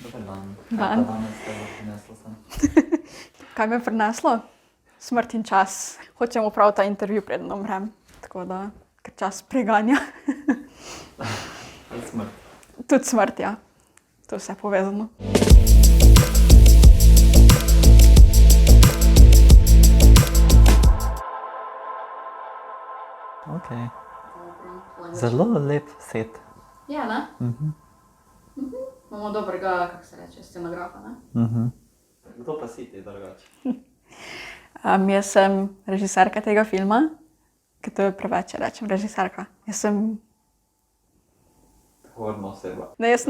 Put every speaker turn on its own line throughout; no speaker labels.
Dobar dan.
Dan.
Kaj pa danes tebe prineslo sem?
Kaj me je prineslo? Smrt in čas. Hočem opraviti ta intervju, preden umrem. Tako da, ker čas preganja.
Ali smrt?
Tudi smrt, ja. To je vse povezano.
Ok. Zelo lep set.
Ja, ne? Imamo dobrega, kako se reče, scenografa, ne?
Kdo pa si ti drugače?
Jaz sem režiserka tega filma, ker to je preveč, če rečem režiserka. Jaz sem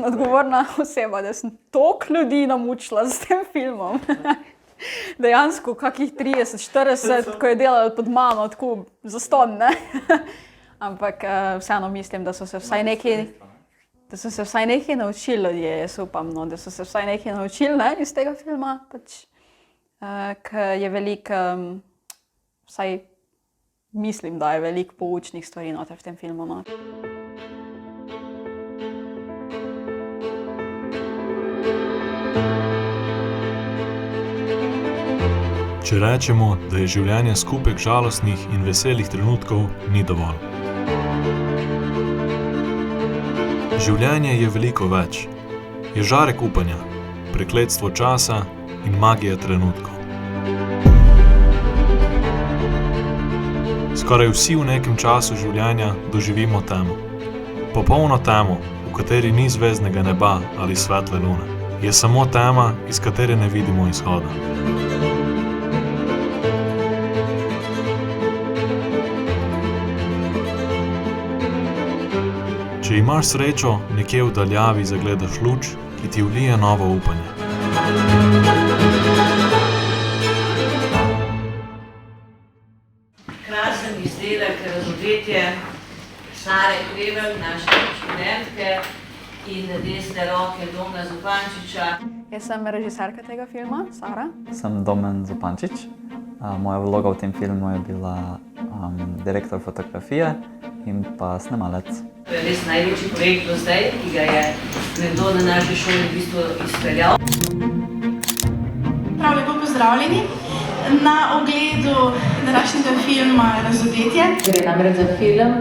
odgovorna oseba, da sem toliko ljudi namučila s tem filmom. Dejansko, kakih 30, 40, ko je delalo pod mano, tako zastonj, ne? Ampak vseeno mislim, da so se vsaj nekaj naučili ljudje, jaz upam, no, da so se vsaj nekaj naučili, ne, iz tega filma, pač, ker je veliko, vsaj mislim, da je veliko poučnih stvari noter v tem filmu, no.
Če rečemo, da je življenje skupek žalostnih in veselih trenutkov, ni dovolj. Življenje je veliko več. Je žarek upanja, prekletstvo časa in magija trenutkov. Skoraj vsi v nekem času življenja doživimo temo. Popolno temo, v kateri ni zvezdnega neba ali svetle lune. Je samo tema, iz katere ne vidimo izhoda. Če imaš srečo, nekje v daljavi zagledaš luč, ki ti vlije novo upanje.
Krasen izdelek, razodetje Sare Krevelj, naše študentke in desne roke Domna Zupančiča.
Jaz sem režiserka tega filma, Sara.
Sem Domen Zupančič. Moja vloga v tem filmu je bila direktor fotografije in pa snemalec.
To je res največji projekt do zdaj, ki ga je nekdo na naši šoli v bistvu izpeljal.
Prav lepo pozdravljeni na ogledu današnjega filma Razodetje.
Gre namreč za film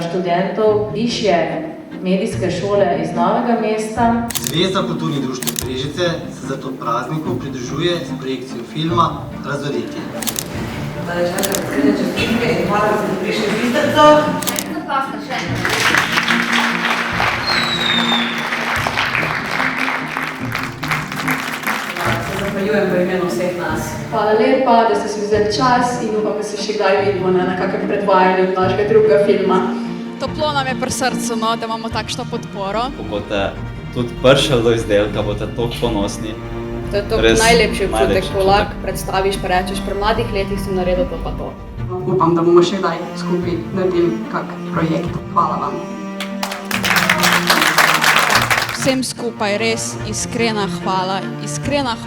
študentov Višje medijske šole iz Novega mesta.
Zveza kulturnih društev Brežice se zato prazniku pridružuje s projekcijo filma Razodetje.
Hvala lepa za odkrite čestitke in hvala, da ste prišli v Bistrico. Zahvaljujem v imenu vseh nas.
Hvala lepa, da ste si vzeli čas in upam, da se še kdaj vidimo na kakšnem predvajanju našega drugega filma.
Toplo nam je pri srcu, no, da imamo takšno podporo.
Ko boste tudi prišli do izdelka, boste toliko ponosni.
To je to najlepši občutek, ko lahko predstaviš, pa rečeš, pri mladih letih sem naredil to pa to.
Upam, da bomo še kdaj skupaj naredili kak projekt. Hvala vam.
Vsem skupaj res iskrena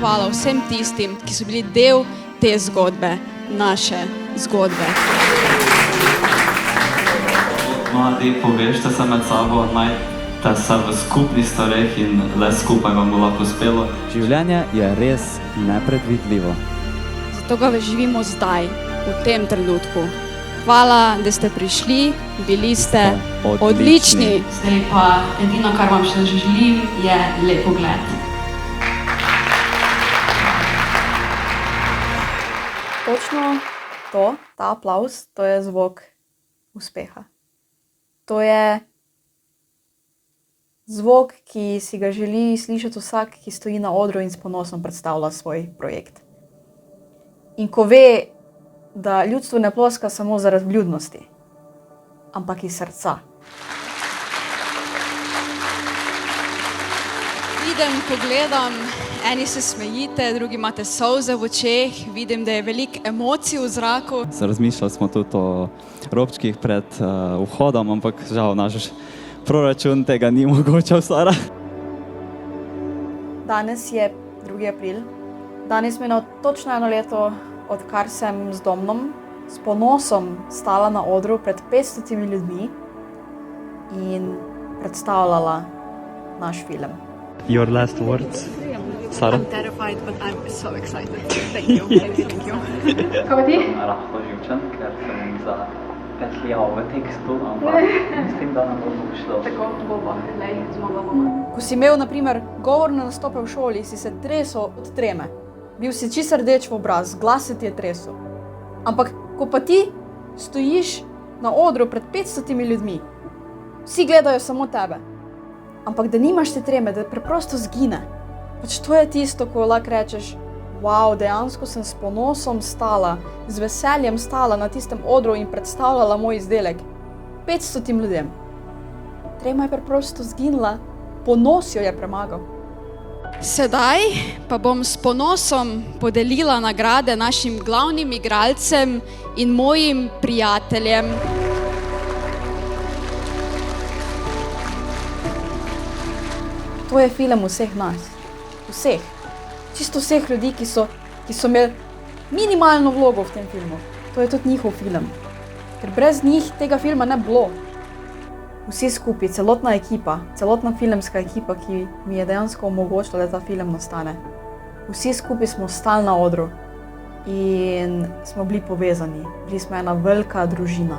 hvala vsem tistim, ki so bili del te zgodbe, naše zgodbe.
Mladi, povežite se med sabo, najte se v skupnih stvareh in le skupaj vam bo lahko uspelo.
Življenje je res nepredvidljivo.
Zato ga živimo zdaj, v tem trenutku. Hvala, da ste prišli, bili ste odlični.
Zdaj pa edino, kar vam še želim, je lep pogled.
Točno to, ta aplavz, to je zvok uspeha. To je zvok, ki si ga želi slišati vsak, ki stoji na odru in s ponosom predstavlja svoj projekt. In ko ve, da ljudstvo ne ploska samo zaradi vljudnosti, ampak iz srca.
Vidim, ko gledam, eni se smejite, drugi imate solze v očeh, vidim, da je veliko emocij v zraku.
Razmišljali smo tudi o robčkih pred vhodom, ampak žal naš proračun tega ni mogočal, Sara.
Danes je 2. april. Danes minilo točno 1 leto, odkar sem z Domnom s ponosom stala na odru pred 500 ljudmi in predstavljala naš film.
Your last words? Sara?
terrified, but I'm so excited. Thank you. Thank you.
Kaj pa ti?
Rahlo živčen, ker se bom zapetljal v tekstu, ampak mislim, da nam bo šlo.
Tako bo, lej, zmogla bomo.
Ko si imel, na primer, govorne nastope v šoli, si se tresel od treme. Bil si čisto rdeč v obraz, glas se ti je tresel. Ampak, ko pa ti stojiš na odru pred 500 ljudmi, vsi gledajo samo tebe. Ampak, da nimaš te treme, da preprosto zgine. Pač to je tisto, ko lahko rečeš, wow, dejansko sem s ponosom stala, z veseljem stala na tistem odru in predstavljala moj izdelek 500 ljudem. Trema je preprosto zginila, ponos jo je premagal.
Sedaj pa bom s ponosom podelila nagrade našim glavnim igralcem in mojim prijateljem.
To je film vseh nas. Vseh. Čisto vseh ljudi, ki so imeli minimalno vlogo v tem filmu. To je tudi njihov film. Ker brez njih tega filma ne bi bilo. Vsi skupaj, celotna ekipa, celotna filmska ekipa, ki mi je dejansko omogočila, da ta film nastane. Vsi skupaj smo stali na odru in smo bili povezani. Bili smo ena velika družina.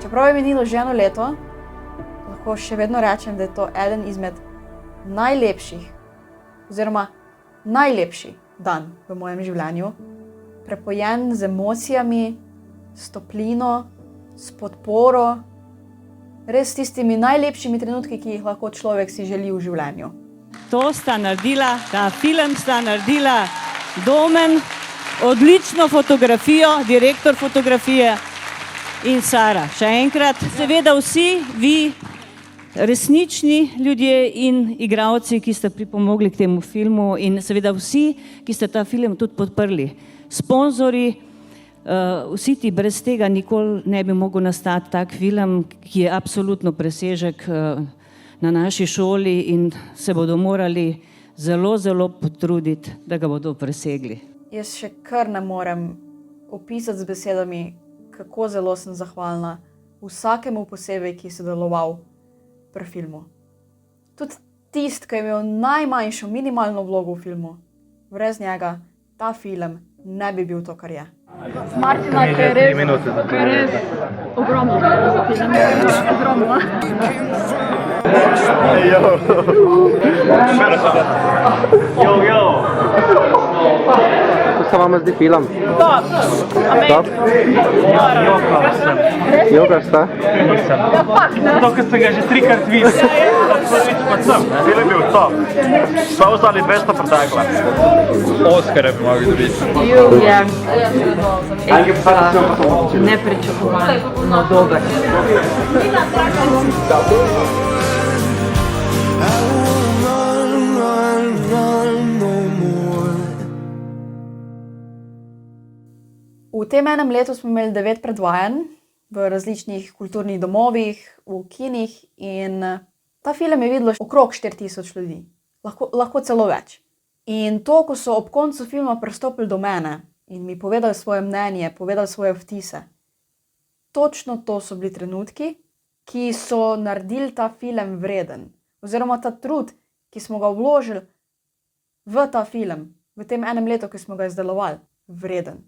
Čeprav je minilo že eno leto, lahko še vedno rečem, da je to eden izmed najlepših oziroma najlepši dan v mojem življenju. Prepojen z emocijami, s toplino, s podporo, res tistimi najlepšimi trenutki, ki jih lahko človek si želi v življenju.
To sta naredila, ta film sta naredila Domen, odlično fotografijo, direktor fotografije in Sara. Še enkrat, seveda vsi vi, resnični ljudje in igralci, ki ste pripomogli k temu filmu in seveda vsi, ki ste ta film tudi podprli. Sponzorji, vsi ti brez tega nikoli ne bi mogel nastati tak film, ki je absolutno presežek na naši šoli in se bodo morali zelo, zelo potruditi, da ga bodo presegli.
Jaz še kar ne morem opisati z besedami, kako zelo sem zahvalna vsakemu posebej, ki je sodeloval pri filmu. Tudi tisti, ki je imel najmanjšo minimalno vlogo v filmu, brez njega ta film ne bi bil to, kar je.
Martina, ki je res ogromno za film. Ogromno.
Kako se vama zdi film? Top. Jogar sta?
To, ker sem ga že 3-krat videl. Film je bil top. Sva ostali 200 pretekla. Oscar bi mogli dobiti.
Bil je ekstra nepričakovano dober.
V tem enem letu smo imeli 9 predvajanj v različnih kulturnih domovih, v kinih in ta film je videlo okrog 4000 ljudi, lahko celo več. In to, ko so ob koncu filma pristopili do mene in mi povedali svoje mnenje, povedali svoje vtise, točno to so bili trenutki, ki so naredili ta film vreden. Oziroma ta trud, ki smo ga vložili v ta film, v tem enem letu, ki smo ga izdelovali, vreden.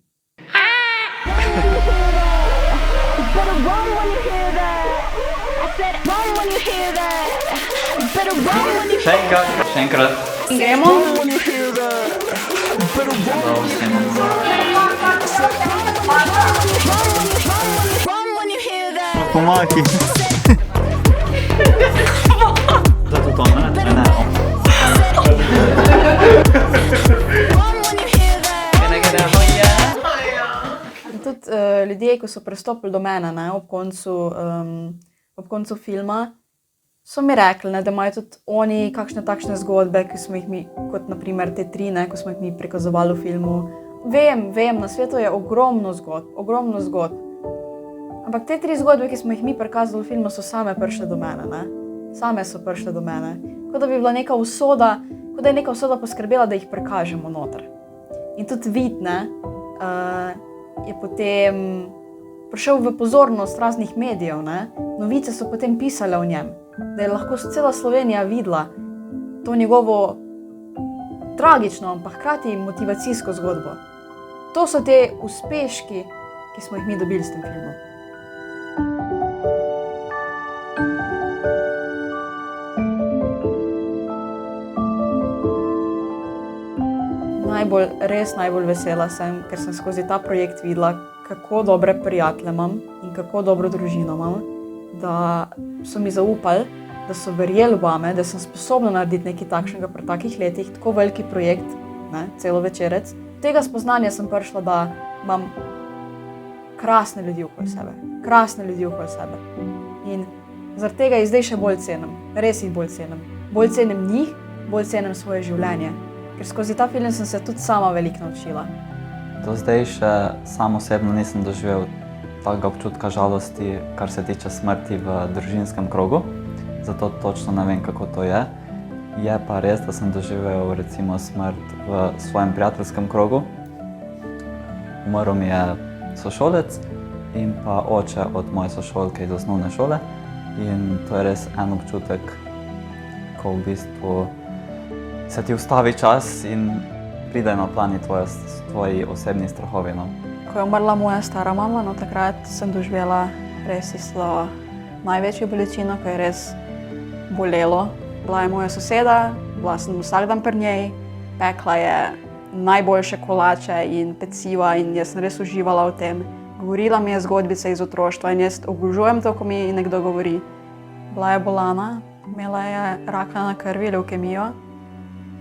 Še enkrat.
Gremo.
Pomaki. Zato to ne.
Tudi ljudje, ko so pristopili do mene ob koncu filma, so mi rekli, da imajo tudi oni kakšne takšne zgodbe, ki smo jih mi, kot naprimer te 3, ko smo jih mi prikazovali v filmu. Vem, na svetu je ogromno zgodb. Ampak te 3 zgodbe, ki smo jih mi prikazali v filmu, so same prišle do mene. Same so prišle do mene. Kot da bi bila neka usoda, kot da je neka usoda poskrbela, da jih prikažemo noter. In tudi vid, je potem prišel v pozornost raznih medijev, Novice so potem pisale o njem. da je lahko cela Slovenija videla to njegovo tragično, ampak hkrati motivacijsko zgodbo. To so te uspeški, ki smo jih mi dobili s tem filmom. Najbolj vesela sem, ker sem skozi ta projekt videla, kako dobre prijatelje imam in kako dobro družino imam, da so mi zaupali, da so verjeli vame, da sem sposobna narediti nekaj takšnega pri takih letih, tako veliki projekt, celo večerec. Tega spoznanja sem prišla, da imam krasne ljudi okoli sebe. In zaradi tega jih zdaj še bolj cenim, res jih bolj cenim. Bolj cenim njih, bolj cenim svoje življenje. Ker skozi ta film sem se tudi sama veliko naučila.
Do zdaj še sam osebno nisem doživel takega občutka žalosti, kar se tiče smrti v družinskem krogu, zato točno ne vem, kako to je. Je pa res, da sem doživel recimo smrt v svojem prijateljskem krogu. Umrl mi je sošolec in pa oče od moje sošolke iz osnovne šole. In to je res en občutek, ko v bistvu se ti ustavi čas in pride na plani tvoji osebni strahovi.
Ko je umrla moja stara mama, takrat sem doživela res isto največjo bolečino, ko je res bolelo. Bila je moja soseda, bila sem vsak dan pri njej, pekla je najboljše kolače in peciva in jaz sem res uživala v tem. Govorila mi je zgodbice iz otroštva in jaz obožujem to, ko mi nekdo govori. Bila je bolana, imela je raka na krvi, levkemijo.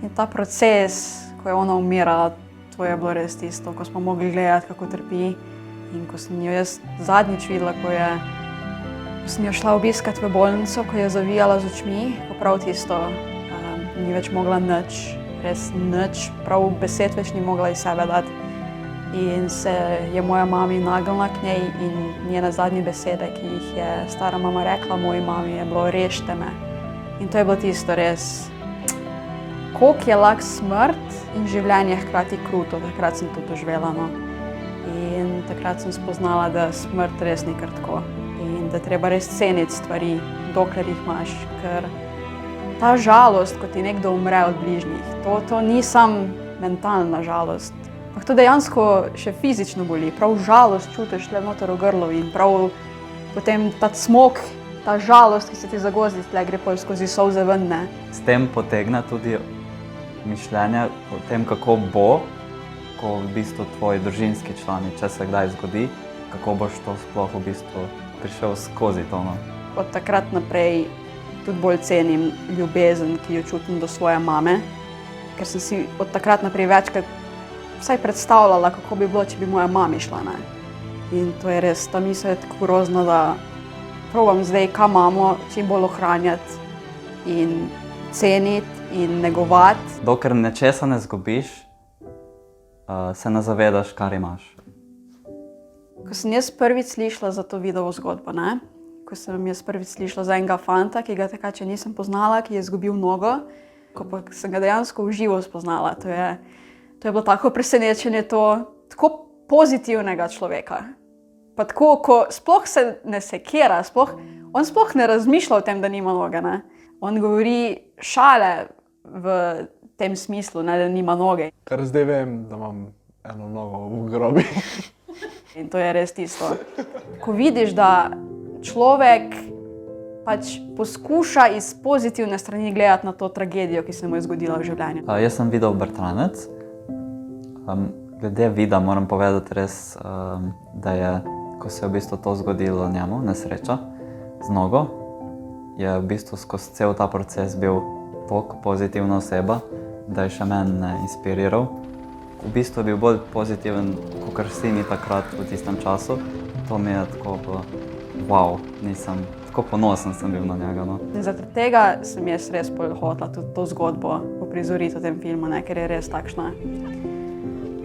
In ta proces, ko je ona umirala, to je bilo res tisto, ko smo mogli gledati, kako trpi. In ko sem jo jaz zadnjič videla, ko sem jo šla obiskat v bolnico, ko je zavijala z očmi, ko prav tisto ni več mogla nič, res nič, prav besed več ni mogla iz sebe dati. In se je moja mami nagnila k njej in njene zadnje besede, ki jih je stara mama rekla moji mami, je bilo "Rešite me." In to je bilo tisto res, koliko je lahko smrt in življenje hkrati kruto, takrat sem to doživela. In takrat sem spoznala, da smrt res ni kar tako in da treba res ceniti stvari, dokler jih imaš, ker ta žalost, ko ti nekdo umre od bližnjih, to ni samo mentalna žalost, ampak to dejansko še fizično boli, prav žalost čutiš tle noter v grlu in prav potem ta cmok, ta žalost, ki se ti zagozdi, tle gre pol skozi solze ven.
S tem potegne tudi mišljenje o tem, kako bo, ko v bistvu tvoji družinski člani, če se kdaj zgodi, kako boš to sploh v bistvu prišel skozi to.
Od takrat naprej tudi bolj cenim ljubezen, ki jo čutim do svoje mame, ker sem si od takrat naprej večkrat vsaj predstavljala, kako bi bilo, če bi moja mami šla. In to je res, ta misel je tako grozna, da probam zdaj, kaj imamo, čim bolj ohranjati in ceniti in negovati.
Dokler nečesa ne zgubiš, se ne zavedaš, kar imaš.
Ko sem jaz prvič slišala za to videovo zgodbo, ko sem jaz prvič slišala za enega fanta, ki ga takrat še nisem poznala, ki je izgubil nogo, ko pa sem ga dejansko v živo spoznala. To je bilo tako presenečenje, tako pozitivnega človeka. Pa tako, ko sploh se ne sekira, on sploh ne razmišlja o tem, da nima noge. On govori šale v tem smislu, da nima noge.
Kar zdaj vem, da imam eno nogo v grobi.
In to je res tisto. Ko vidiš, da človek pač poskuša iz pozitivne strani gledati na to tragedijo, ki se mu je zgodila v življenju.
Jaz sem videl Bratranec. Glede vida moram povedati res, da je, ko se je v bistvu to zgodilo njemu, nesreča z nogo, je v bistvu skozi cel ta proces bil toliko pozitivna oseba, da je še mene inspiriral. V bistvu je bil bolj pozitiven, kakor vsi mi takrat v tistem času. To mi je tako wow, tako ponosen sem bil na njega.
In zaradi tega sem jaz res hotela tudi to zgodbo uprizoriti v tem filmu, ker je res takšna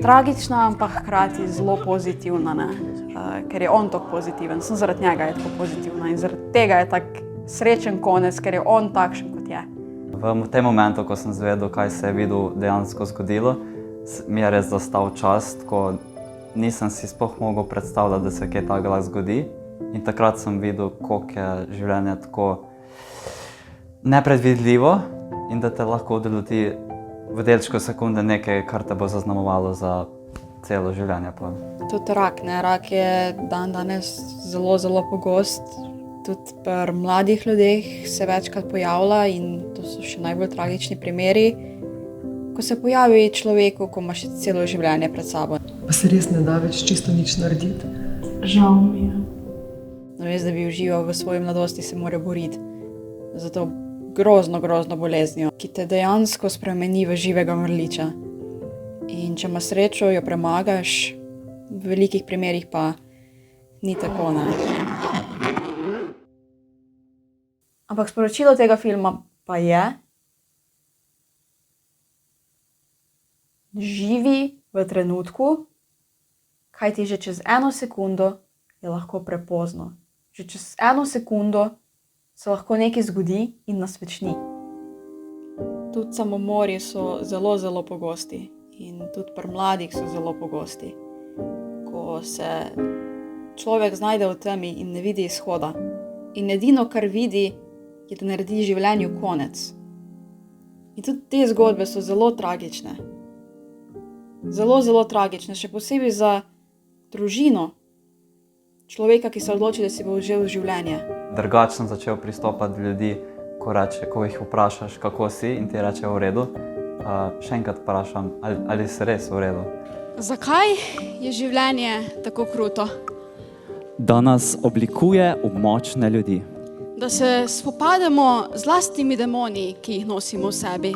tragična, ampak hkrati zelo pozitivna, ker je on tako pozitiven. Sem zaradi njega je tako pozitivna in zaradi tega je tak srečen konec, ker je on takšen, kot je.
V tem momentu, ko sem zvedel, kaj se je vidu dejansko zgodilo, mi je res zastal čas, ko nisem si sploh mogel predstavljati, da se kaj takega zgodi. In takrat sem videl, koliko je življenje tako nepredvidljivo in da te lahko doleti v delčku sekunde nekaj, kar te bo zaznamovalo za celo življenje.
Tudi rak, ne? Rak je danes zelo, zelo pogost. Tudi pri mladih ljudeh se večkrat pojavlja in to so še najbolj tragični primeri, ko se pojavi človeku, ko ima še celo življenje pred sabo.
Pa se res ne da več čisto nič narediti.
Žal mi je.
Res, da bi užival v svoji mladosti, se mora boriti za to grozno boleznijo, ki te dejansko spremeni v živega mrliča. In če imaš srečo, jo premagaš, v velikih primerih pa ni tako, ne.
Ampak sporočilo tega filma pa je: živi v trenutku, kajti že čez 1 sekundo je lahko prepozno. Že čez 1 sekundo se lahko nekaj zgodi in nas več ni.
Tudi samomori so zelo, zelo pogosti in tudi pri mladih so zelo pogosti. Ko se človek znajde v temi in ne vidi izhoda. In edino, kar vidi, je, da naredi življenju konec. In tudi te zgodbe so zelo tragične. Zelo, zelo tragične, še posebej za družino. Človeka, ki se odloči, da si bo vzel življenje.
Drugače sem začel pristopati do ljudi, ko jih vprašaš, kako si, in ti reče v redu. Še enkrat vprašam, ali si res v redu.
Zakaj je življenje tako kruto?
Da nas oblikuje v močne ljudi.
Da se spopademo z lastnimi demoni, ki jih nosimo v sebi.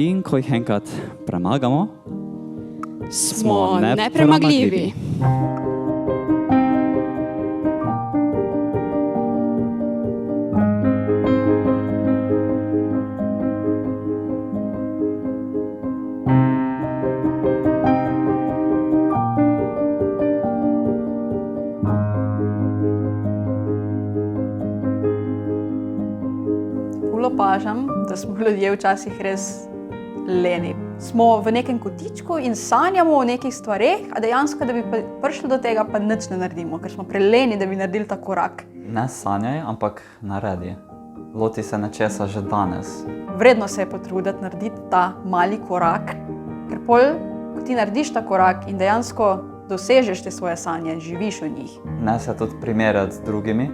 In ko jih enkrat premagamo,
smo nepremagljivi.
Opažam, da smo ljudje včasih res leni. Smo v nekem kotičku in sanjamo o nekih stvareh, a dejansko, da bi prišli do tega, pa nič ne naredimo, ker smo preleni, da bi naredili ta korak.
Ne sanjaj, ampak naredi. Loti se nečesa že danes.
Vredno se je potruditi narediti ta mali korak, ker pol, ko ti narediš ta korak in dejansko dosežeš te svoje sanje, živiš v njih.
Ne se tudi primerjati z drugimi,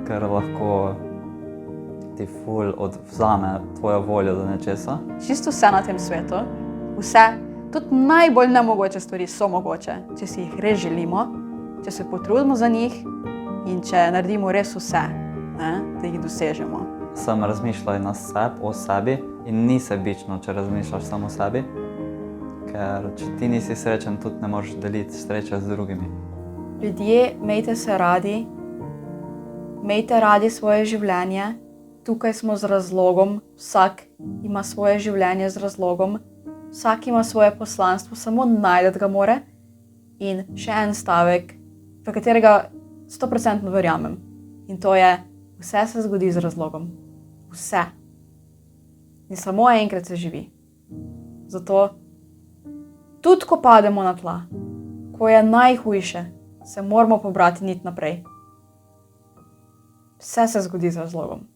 ker lahko ti ful odvzame tvojo voljo do nečesa.
Čisto vse na tem svetu, vse, tudi najbolj nemogoče stvari so mogoče, če si jih res želimo, če se potrudimo za njih in če naredimo res vse, da jih dosežemo.
Sem razmišljal o sebi in ni sebično, če razmišljaš samo o sebi, ker če ti nisi srečen, tudi ne moreš deliti sreče z drugimi.
Ljudje, imejte se radi, imejte radi svoje življenje. Tukaj smo z razlogom, vsak ima svoje življenje z razlogom, vsak ima svoje poslanstvo, samo najdeti ga more. In še en stavek, v katerega 100% verjamem. In to je, vse se zgodi z razlogom. Vse. In samo enkrat se živi. Zato, tudi ko pademo na tla, ko je najhujše, se moramo pobrati nit naprej. Vse se zgodi z razlogom.